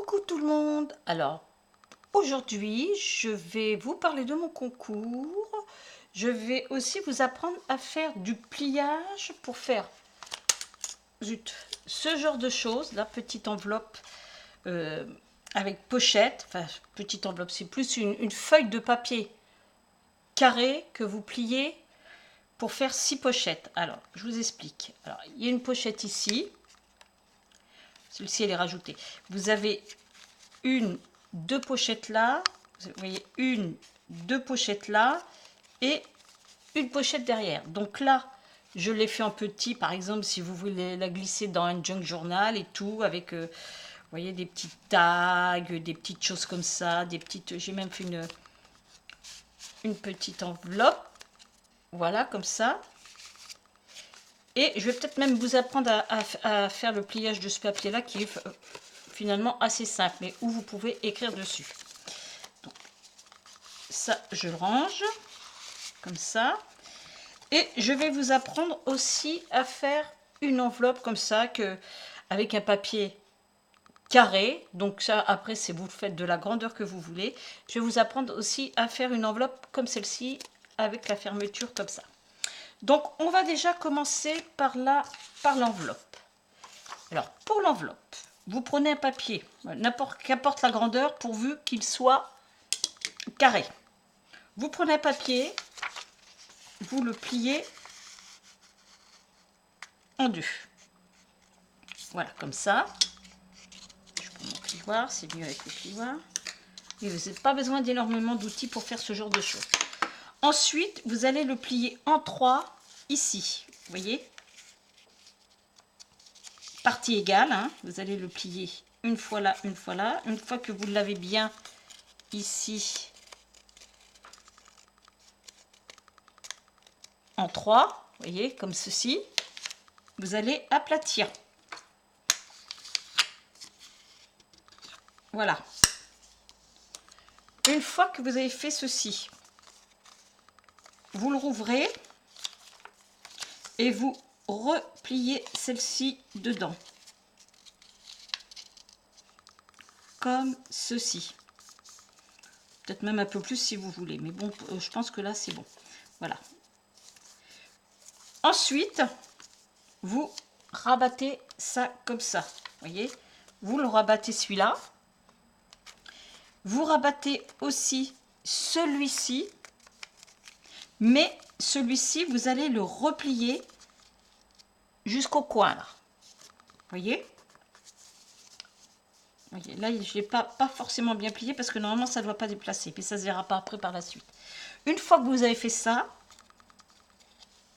Coucou tout le monde. Alors, aujourd'hui, je vais vous parler de mon concours. Je vais aussi vous apprendre à faire du pliage pour faire ce genre de choses. La petite enveloppe avec pochette. Enfin, petite enveloppe, c'est plus une feuille de papier carré que vous pliez pour faire 6 pochettes. Alors, je vous explique. Alors, il y a une pochette ici. Celle-ci, elle est rajoutée. Vous avez deux pochettes là, vous voyez deux pochettes là et une pochette derrière. Donc là, je l'ai fait en petit, par exemple, si vous voulez la glisser dans un junk journal et tout, avec, vous voyez, des petites tags, des petites choses comme ça, des petites, j'ai même fait une petite enveloppe, voilà, comme ça. Et je vais peut-être même vous apprendre à faire le pliage de ce papier-là, qui est finalement assez simple, mais où vous pouvez écrire dessus. Donc, ça, je le range comme ça. Et je vais vous apprendre aussi à faire une enveloppe comme ça, avec un papier carré. Donc ça, après, c'est vous faites de la grandeur que vous voulez. Je vais vous apprendre aussi à faire une enveloppe comme celle-ci, avec la fermeture comme ça. Donc, on va déjà commencer par l'enveloppe. Alors, pour l'enveloppe, vous prenez un papier, qu'importe la grandeur, pourvu qu'il soit carré. Vous prenez un papier, vous le pliez en deux. Voilà, comme ça. Je prends mon plioir, c'est mieux avec le plioir. Et vous n'avez pas besoin d'énormément d'outils pour faire ce genre de choses. Ensuite, vous allez le plier en trois ici. Vous voyez? Partie égale, hein. Vous allez le plier une fois là, une fois là. Une fois que vous l'avez bien ici en trois, vous voyez, comme ceci, vous allez aplatir. Voilà. Une fois que vous avez fait ceci, vous le rouvrez et vous repliez celle-ci dedans. Comme ceci. Peut-être même un peu plus si vous voulez. Mais bon, je pense que là, c'est bon. Voilà. Ensuite, vous rabattez ça comme ça. Vous voyez? Vous le rabattez celui-là. Vous rabattez aussi celui-ci. Mais celui-ci, vous allez le replier jusqu'au coin là. Voyez? Là, je n'ai pas forcément bien plié parce que normalement, ça ne doit pas déplacer. Mais ça ne se verra pas après par la suite. Une fois que vous avez fait ça,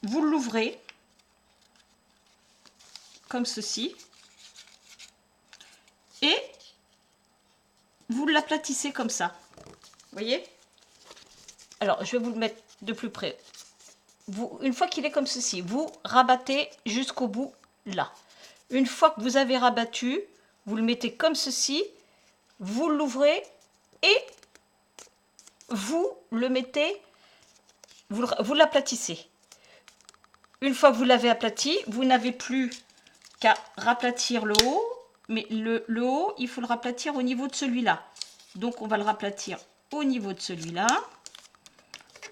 vous l'ouvrez comme ceci. Et vous l'aplatissez comme ça. Voyez? Alors, je vais vous le mettre de plus près. Une fois qu'il est comme ceci, vous rabattez jusqu'au bout là. Une fois que vous avez rabattu, vous le mettez comme ceci, vous l'ouvrez et vous le mettez, vous l'aplatissez. Une fois que vous l'avez aplati, vous n'avez plus qu'à raplatir le haut, mais le haut, il faut le raplatir au niveau de celui-là. Donc, on va le raplatir au niveau de celui-là.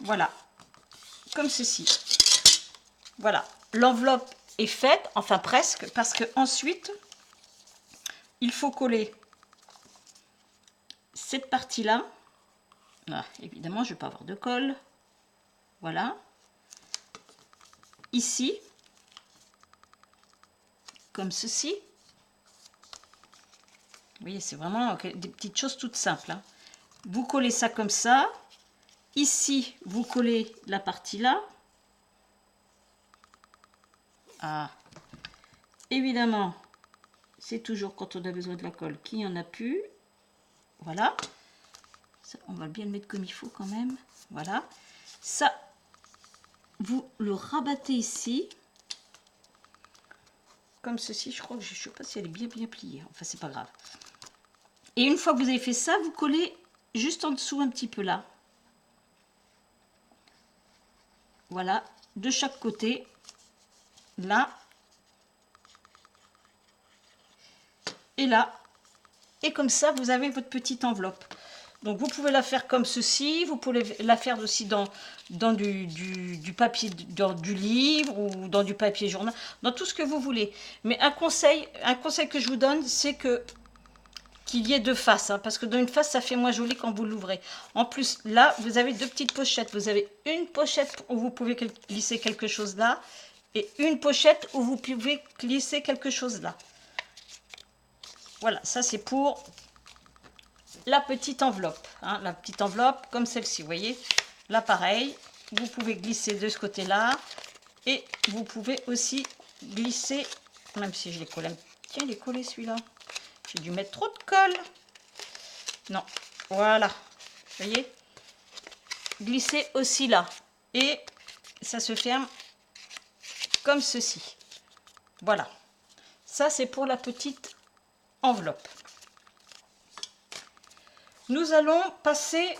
Voilà, comme ceci. Voilà, l'enveloppe est faite, enfin presque, parce que ensuite, il faut coller cette partie-là. Ah, évidemment, je ne vais pas avoir de colle. Voilà. Ici, comme ceci. Vous voyez, c'est vraiment des petites choses toutes simples, hein. Vous collez ça comme ça. Ici, vous collez la partie là. Ah, évidemment, c'est toujours quand on a besoin de la colle qu'il n'y en a plus. Voilà. Ça, on va bien le mettre comme il faut quand même. Voilà. Ça, vous le rabattez ici. Comme ceci. Je crois que je ne sais pas si elle est bien pliée. Enfin, c'est pas grave. Et une fois que vous avez fait ça, vous collez juste en dessous un petit peu là. Voilà. De chaque côté. Là. Et là. Et comme ça, vous avez votre petite enveloppe. Donc, vous pouvez la faire comme ceci. Vous pouvez la faire aussi dans du papier, dans du livre ou dans du papier journal, dans tout ce que vous voulez. Mais un conseil que je vous donne, c'est qu'il y ait deux faces, hein, parce que dans une face, ça fait moins joli quand vous l'ouvrez. En plus, là, vous avez deux petites pochettes. Vous avez une pochette où vous pouvez glisser quelque chose là, et une pochette où vous pouvez glisser quelque chose là. Voilà, ça c'est pour la petite enveloppe. Hein, la petite enveloppe comme celle-ci, vous voyez. Là, pareil, vous pouvez glisser de ce côté-là, et vous pouvez aussi glisser, même si je l'ai collé. Tiens, il est collé celui-là. J'ai dû mettre trop de colle. Non, voilà. Vous voyez, glisser aussi là. Et ça se ferme comme ceci. Voilà. Ça, c'est pour la petite enveloppe. Nous allons passer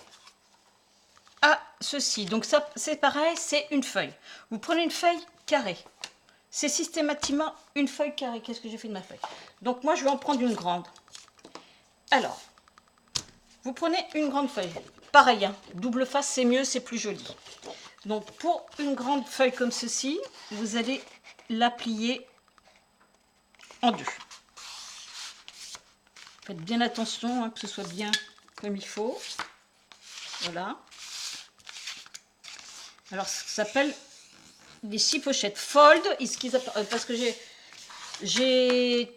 à ceci. Donc ça, c'est pareil, c'est une feuille. Vous prenez une feuille carrée. C'est systématiquement une feuille carrée. Qu'est-ce que j'ai fait de ma feuille? Donc moi, je vais en prendre une grande. Alors, vous prenez une grande feuille. Pareil, hein, double face, c'est mieux, c'est plus joli. Donc, pour une grande feuille comme ceci, vous allez la plier en deux. Faites bien attention, hein, que ce soit bien comme il faut. Voilà. Alors, ça s'appelle des 6 pochettes fold, parce que j'ai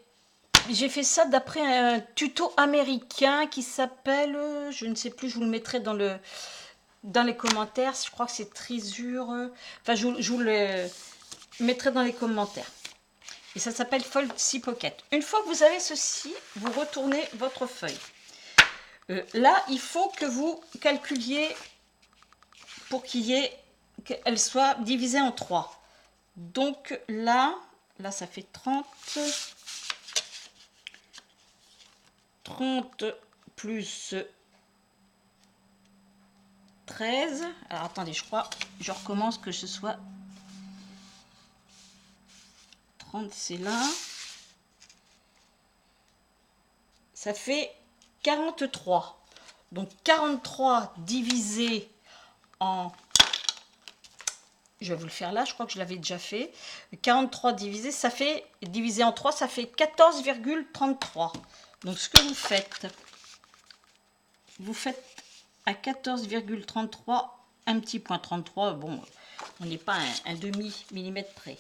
fait ça d'après un tuto américain qui s'appelle, je ne sais plus, je vous le mettrai dans les commentaires, je crois que c'est Trisure, enfin je vous le mettrai dans les commentaires. Et ça s'appelle Fold 6 Pocket. Une fois que vous avez ceci, vous retournez votre feuille. Là, il faut que vous calculiez pour qu'elle soit divisée en 3. Donc là ça fait 30 plus 13. Alors attendez, je recommence, que ce soit 30, c'est là. Ça fait 43. Donc 43 divisé en... Je vais vous le faire là, je crois que je l'avais déjà fait. 43 divisé, ça fait, divisé en 3, ça fait 14,33. Donc ce que vous faites à 14,33, un petit point 33, bon, on n'est pas un demi-millimètre près.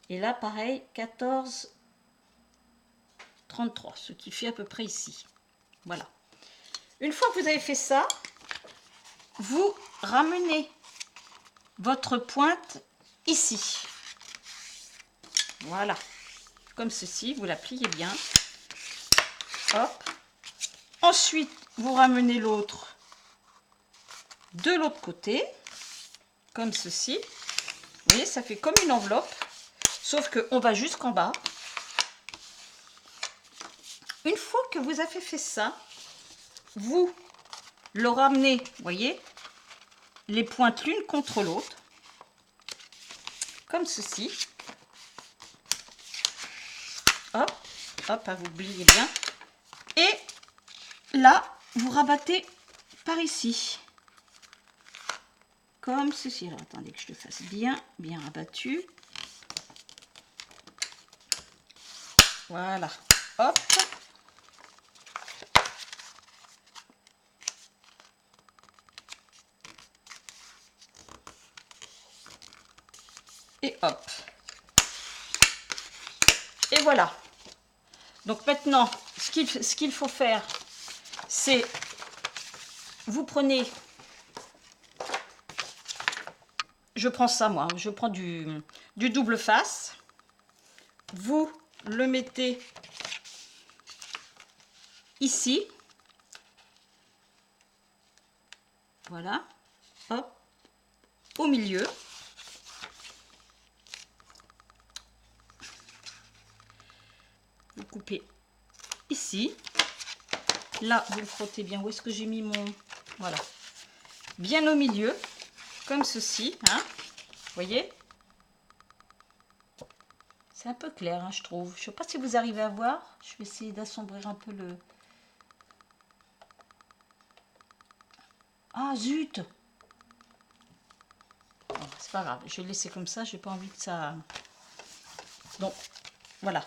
Et là, pareil, 14,33, ce qui fait à peu près ici. Voilà. Une fois que vous avez fait ça, vous ramenez votre pointe ici. Voilà. Comme ceci, vous la pliez bien. Hop. Ensuite, vous ramenez l'autre de l'autre côté, comme ceci. Vous voyez, ça fait comme une enveloppe, sauf qu'on va jusqu'en bas. Une fois que vous avez fait ça, vous le ramenez, vous voyez, les pointes l'une contre l'autre, comme ceci. Hop, hop, vous oubliez bien. Et là, vous rabattez par ici. Comme ceci. Alors, attendez que je le fasse bien rabattu. Voilà. Hop. Et hop. Et voilà. Donc maintenant, ce qu'il faut faire, c'est, vous prenez, je prends ça moi, je prends du double face, vous le mettez ici, voilà, hop, au milieu. Vous coupez ici, là vous le frottez bien. Où est-ce que j'ai mis mon... Voilà, bien au milieu, comme ceci, hein. Vous voyez, c'est un peu clair, hein, je trouve. Je ne sais pas si vous arrivez à voir. Je vais essayer d'assombrir un peu le... Ah zut! Bon, c'est pas grave, je vais laisser comme ça, j'ai pas envie que ça... Donc, voilà.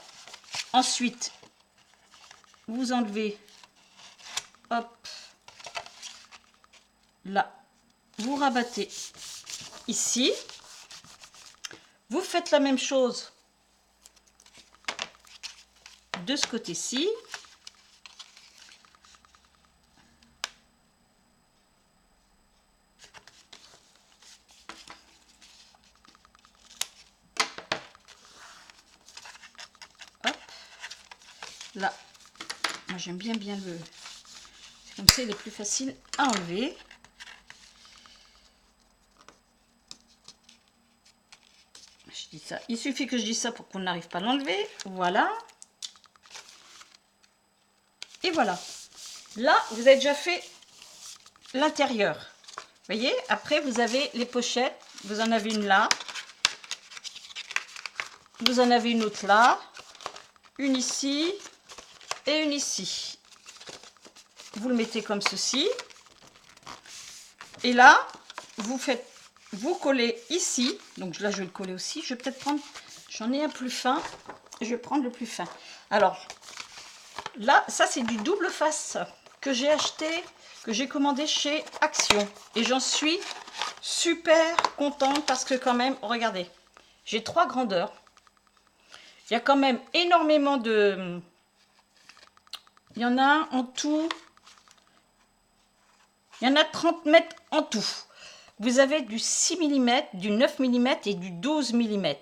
Ensuite, vous enlevez, hop, là, vous rabattez ici. Vous faites la même chose de ce côté-ci. Hop, là, moi j'aime bien le... Comme ça, il est plus facile à enlever. Je dis ça. Il suffit que je dise ça pour qu'on n'arrive pas à l'enlever. Voilà. Et voilà. Là, vous avez déjà fait l'intérieur. Vous voyez, après, vous avez les pochettes. Vous en avez une là. Vous en avez une autre là. Une ici. Et une ici. Vous le mettez comme ceci. Et là, vous collez ici. Donc là, je vais le coller aussi. Je vais peut-être prendre... J'en ai un plus fin. Je vais prendre le plus fin. Alors, là, ça, c'est du double face que j'ai acheté, que j'ai commandé chez Action. Et j'en suis super contente parce que quand même, regardez, j'ai 3 grandeurs. Il y a quand même énormément de... Il y en a en tout... Il y en a 30 mètres en tout. Vous avez du 6 mm, du 9 mm et du 12 mm.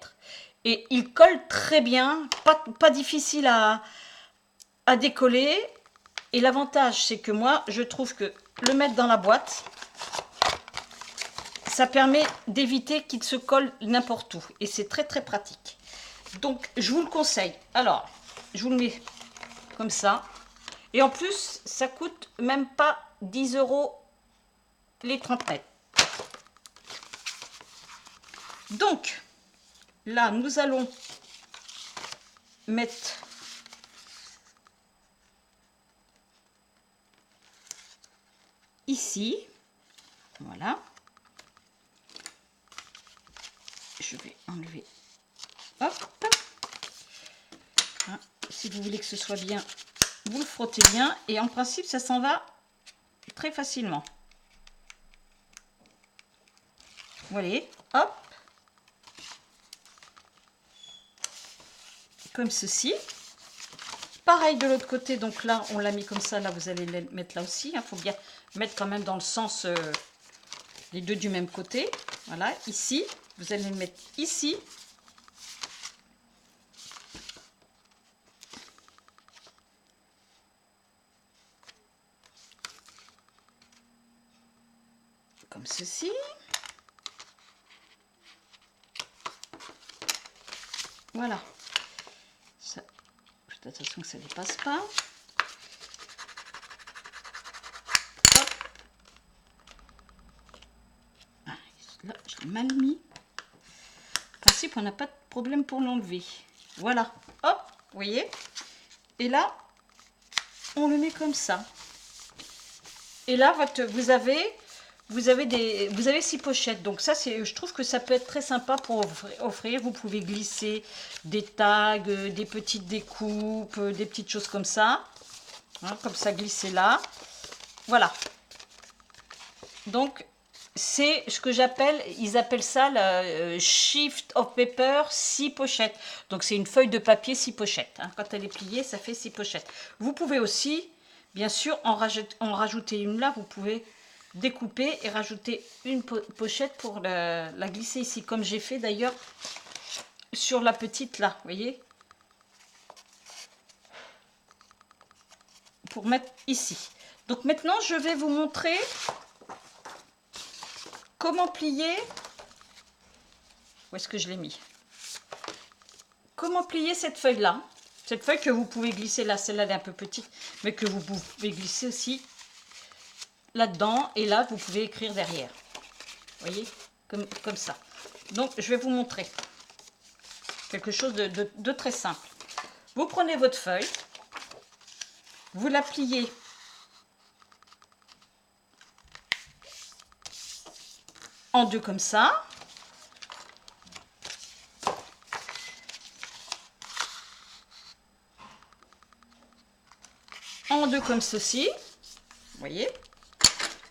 Et il colle très bien, pas difficile à décoller. Et l'avantage, c'est que moi, je trouve que le mettre dans la boîte, ça permet d'éviter qu'il se colle n'importe où. Et c'est très, très pratique. Donc, je vous le conseille. Alors, je vous le mets comme ça. Et en plus, ça coûte même pas 10 € les 30 mètres. Donc, là, nous allons mettre ici. Voilà. Je vais enlever. Hop. Hein, si vous voulez que ce soit bien, vous le frottez bien. Et en principe, ça s'en va très facilement. Voilà. Hop. Comme ceci. Pareil de l'autre côté, donc là on l'a mis comme ça, là vous allez le mettre là aussi, il faut bien mettre quand même dans le sens les deux du même côté. Voilà, ici, vous allez le mettre ici. Comme ceci. Voilà. Ça, faites attention que ça ne dépasse pas. Hop. Ah, là, je l'ai mal mis. En principe, on n'a pas de problème pour l'enlever. Voilà. Hop, vous voyez. Et là, on le met comme ça. Et là, vous avez 6 pochettes. Donc ça, je trouve que ça peut être très sympa pour offrir. Vous pouvez glisser des tags, des petites découpes, des petites choses comme ça. Hein, comme ça, glisser là. Voilà. Donc, c'est ce que ils appellent ça la shift of paper 6 pochettes. Donc, c'est une feuille de papier 6 pochettes. Hein. Quand elle est pliée, ça fait 6 pochettes. Vous pouvez aussi, bien sûr, en rajouter une là. Vous pouvez découper et rajouter une pochette pour la glisser ici. Comme j'ai fait d'ailleurs sur la petite là, vous voyez. Pour mettre ici. Donc, maintenant, je vais vous montrer comment plier. Où est-ce que je l'ai mis? Comment plier cette feuille là? Cette feuille que vous pouvez glisser là, celle-là elle est un peu petite, mais que vous pouvez glisser aussi là-dedans. Et là, vous pouvez écrire derrière. Vous voyez, comme ça. Donc, je vais vous montrer quelque chose de très simple. Vous prenez votre feuille, vous la pliez en deux comme ça. En deux comme ceci. Vous voyez,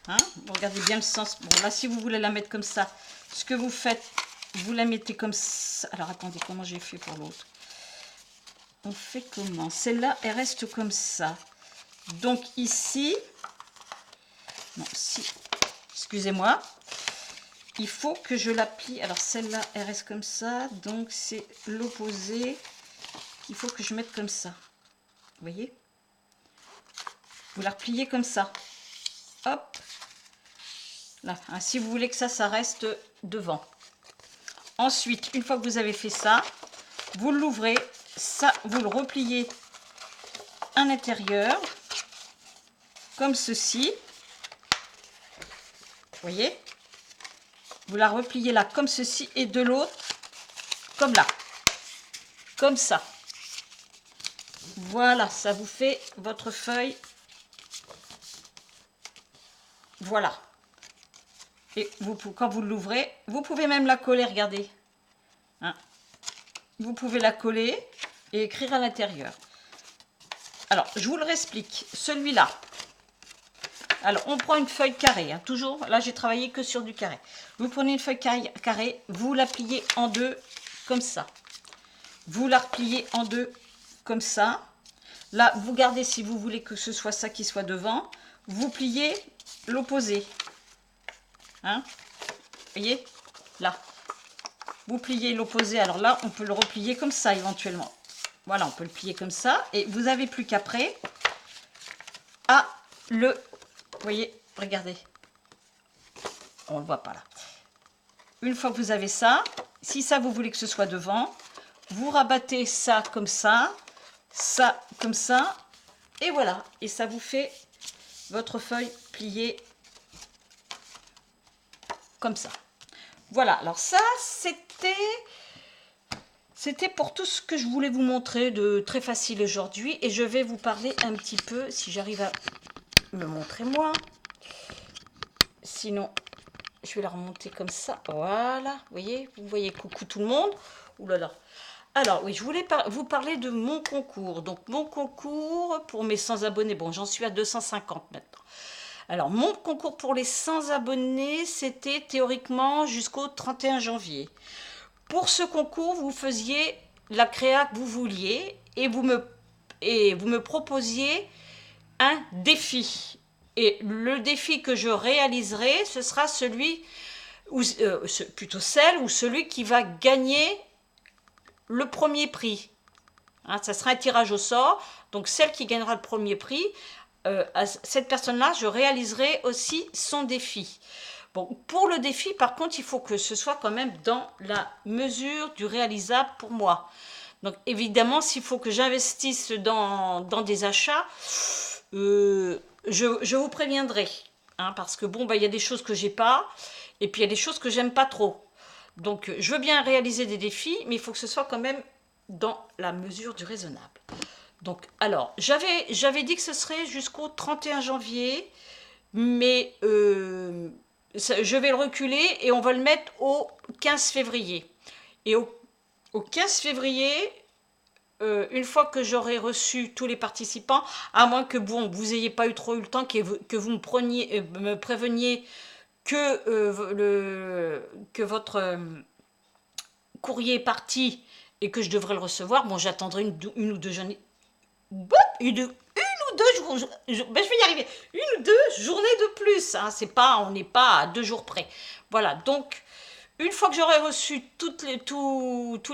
hein, vous regardez bien le sens. Bon, là, si vous voulez la mettre comme ça, ce que vous faites, vous la mettez comme ça. Alors, attendez, comment j'ai fait pour l'autre? On fait comment? Celle-là, elle reste comme ça. Donc, ici, non, si, excusez-moi, il faut que je la plie. Alors, celle-là, elle reste comme ça. Donc, c'est l'opposé qu'il faut que je mette comme ça. Vous voyez? Vous la repliez comme ça. Hop. Là, hein, si vous voulez que ça reste devant. Ensuite, une fois que vous avez fait ça, vous l'ouvrez, ça, vous le repliez à l'intérieur, comme ceci. Vous voyez? Vous la repliez là, comme ceci, et de l'autre, comme là. Comme ça. Voilà, ça vous fait votre feuille. Voilà. Et vous, quand vous l'ouvrez, vous pouvez même la coller, regardez. Hein, vous pouvez la coller et écrire à l'intérieur. Alors, je vous le réexplique. Celui-là. Alors, on prend une feuille carrée. Hein, toujours, là, j'ai travaillé que sur du carré. Vous prenez une feuille carrée, vous la pliez en deux, comme ça. Vous la repliez en deux, comme ça. Là, vous gardez, si vous voulez que ce soit ça qui soit devant, vous pliez l'opposé. Hein, vous voyez, là, vous pliez l'opposé. Alors là, on peut le replier comme ça éventuellement. Voilà, on peut le plier comme ça. Et vous n'avez plus qu'après à le... Vous voyez, regardez. On ne le voit pas là. Une fois que vous avez ça, si ça, vous voulez que ce soit devant, vous rabattez ça comme ça comme ça. Et voilà. Et ça vous fait votre feuille pliée comme ça. Voilà, alors ça, c'était pour tout ce que je voulais vous montrer de très facile aujourd'hui. Et je vais vous parler un petit peu, si j'arrive à me montrer moi. Sinon, je vais la remonter comme ça. Voilà, vous voyez, coucou tout le monde. Ouh là là. Alors, oui, je voulais vous parler de mon concours. Donc, mon concours pour mes 100 abonnés. Bon, j'en suis à 250 maintenant. Alors, mon concours pour les 100 abonnés, c'était théoriquement jusqu'au 31 janvier. Pour ce concours, vous faisiez la créa que vous vouliez et vous me proposiez un défi. Et le défi que je réaliserai, ce sera celui, plutôt celle ou celui qui va gagner le premier prix. Hein, ça sera un tirage au sort. Donc, celle qui gagnera le premier prix, à cette personne-là, je réaliserai aussi son défi. Bon, pour le défi, par contre, il faut que ce soit quand même dans la mesure du réalisable pour moi. Donc, évidemment, s'il faut que j'investisse dans des achats, je vous préviendrai. Hein, parce que, bon, il y a des choses que j'ai pas, et puis il y a des choses que j'aime pas trop. Donc, je veux bien réaliser des défis, mais il faut que ce soit quand même dans la mesure du raisonnable. Donc, alors, j'avais dit que ce serait jusqu'au 31 janvier, mais je vais le reculer et on va le mettre au 15 février. Et au 15 février, une fois que j'aurai reçu tous les participants, à moins que bon, vous n'ayez pas eu trop eu le temps, que vous me préveniez que votre courrier est parti et que je devrais le recevoir, bon, j'attendrai une ou deux journées. Une ou deux jours, je vais y arriver. Une ou deux journées de plus. Hein, on n'est pas à 2 jours près. Voilà, donc, une fois que j'aurai reçu tous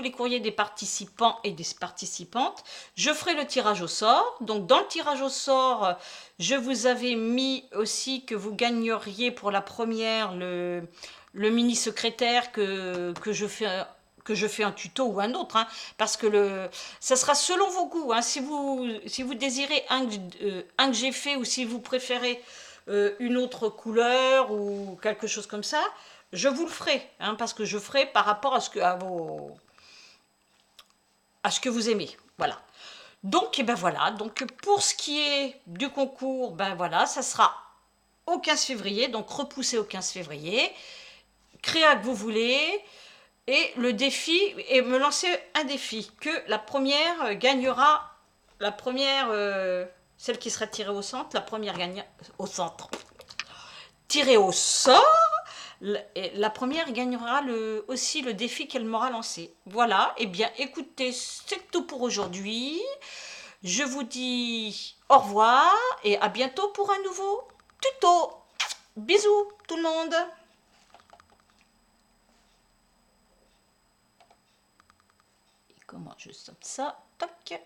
les courriers des participants et des participantes, je ferai le tirage au sort. Donc, dans le tirage au sort, je vous avais mis aussi que vous gagneriez pour la première le mini-secrétaire que je fais un tuto ou un autre, hein, parce que ça sera selon vos goûts. Hein, si vous désirez un que j'ai fait ou si vous préférez une autre couleur ou quelque chose comme ça, je vous le ferai, hein, parce que je ferai par rapport à ce que vous aimez. Voilà. Donc, et ben voilà. Donc, pour ce qui est du concours, ben voilà, ça sera au 15 février, donc repoussé au 15 février. créa que vous voulez. Et le défi, et me lancer un défi, que la première gagnera, la première, celle qui sera tirée au centre, la première gagne au centre. Tirée au sort, la première gagnera aussi le défi qu'elle m'aura lancé. Voilà, et bien écoutez, c'est tout pour aujourd'hui. Je vous dis au revoir et à bientôt pour un nouveau tuto. Bisous tout le monde. Et comment je stoppe ça? Toc.